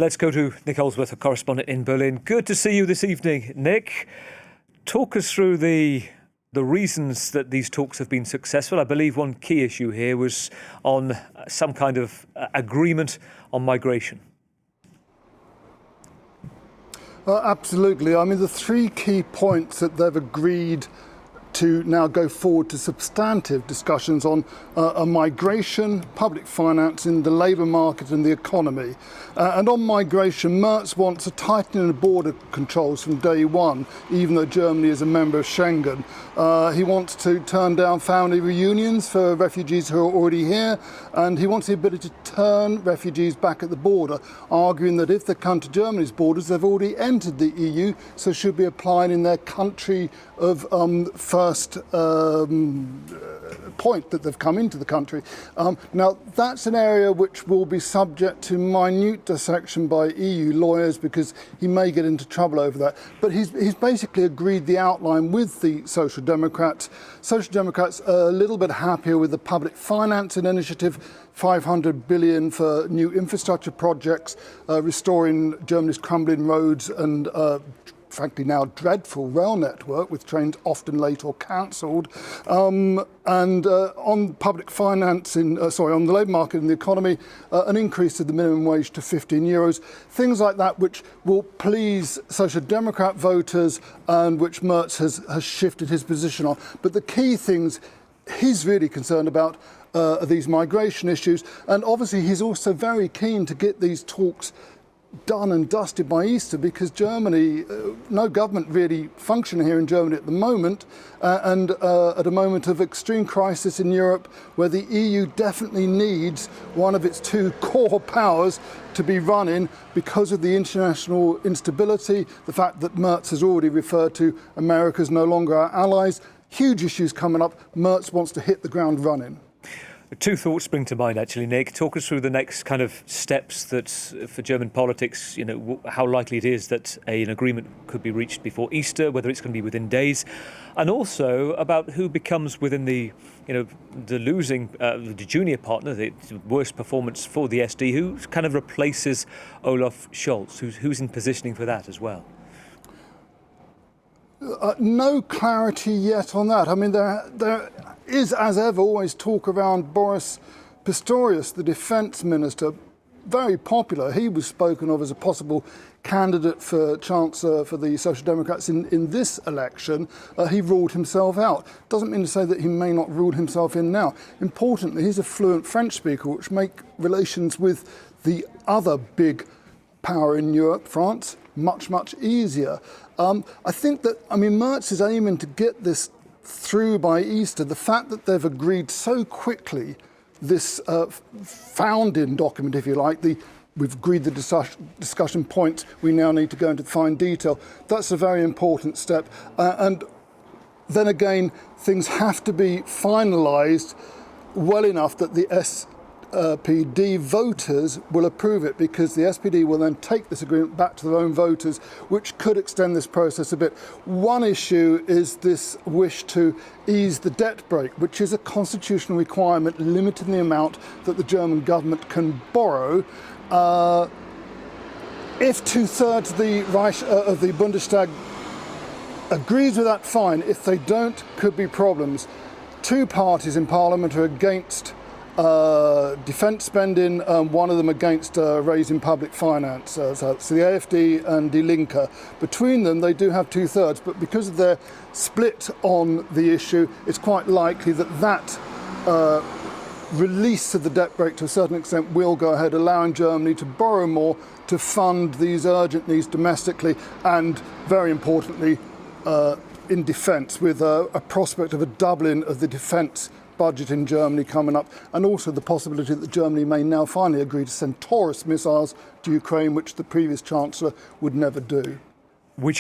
Let's go to Nick Holdsworth, a correspondent in Berlin. Good to see you this evening, Nick. Talk us through the reasons that these talks have been successful. I believe one key issue here was on some kind of agreement on migration. Absolutely. I mean, the three key points that they've agreed to now go forward to substantive discussions on migration, public financing, the labour market and the economy. And on migration, Merz wants a tightening of border controls from day one, even though Germany is a member of Schengen. He wants to turn down family reunions for refugees who are already here, and he wants the ability to turn refugees back at the border, arguing that if they come to Germany's borders, they've already entered the EU, so should be applied in their country of first point that they've come into the country. Now, that's an area which will be subject to minute dissection by EU lawyers because he may get into trouble over that. But he's basically agreed the outline with the Social Democrats. Social Democrats are a little bit happier with the public financing initiative, 500 billion for new infrastructure projects, restoring Germany's crumbling roads and frankly now dreadful rail network with trains often late or cancelled, and on public financing, on the labour market and the economy, an increase of the minimum wage to 15 euros, things like that which will please Social Democrat voters and which Merz has shifted his position on. But the key things he's really concerned about are these migration issues, and obviously he's also very keen to get these talks done and dusted by Easter, because Germany, no government really functioning here in Germany at the moment, and at a moment of extreme crisis in Europe where the EU definitely needs one of its two core powers to be running because of the international instability, the fact that Merz has already referred to America as no longer our allies. Huge issues coming up. Merz wants to hit the ground running. Two thoughts spring to mind, actually, Nick. Talk us through the next kind of steps that, for German politics, you know, how likely it is that an agreement could be reached before Easter, whether it's going to be within days, and also about who becomes within the, you know, the losing, the junior partner, the worst performance for the SD, who kind of replaces Olaf Scholz, who's in positioning for that as well. No clarity yet on that. I mean, there is, as ever, always talk around Boris Pistorius, the defence minister, very popular. He was spoken of as a possible candidate for Chancellor for the Social Democrats in this election. He ruled himself out. Doesn't mean to say that he may not rule himself in now. Importantly, he's a fluent French speaker, which make relations with the other big power in Europe, France, much, much easier. I think that, Merz is aiming to get this through by Easter. The fact that they've agreed so quickly, this founding document, if you like, we've agreed the discussion points, we now need to go into fine detail. That's a very important step. And then again, things have to be finalised well enough that the SPD voters will approve it, because the SPD will then take this agreement back to their own voters, which could extend this process a bit. One issue is this wish to ease the debt brake, which is a constitutional requirement limiting the amount that the German government can borrow. If two-thirds of the Bundestag agrees with that, fine. If they don't, could be problems. Two parties in Parliament are against defence spending, one of them against raising public finance. So the AfD and Die Linke. Between them, they do have two-thirds, but because of their split on the issue, it's quite likely that release of the debt brake to a certain extent will go ahead, allowing Germany to borrow more to fund these urgent needs domestically and, very importantly, in defence, with a prospect of a doubling of the defence budget in Germany coming up, and also the possibility that Germany may now finally agree to send Taurus missiles to Ukraine, which the previous Chancellor would never do. Which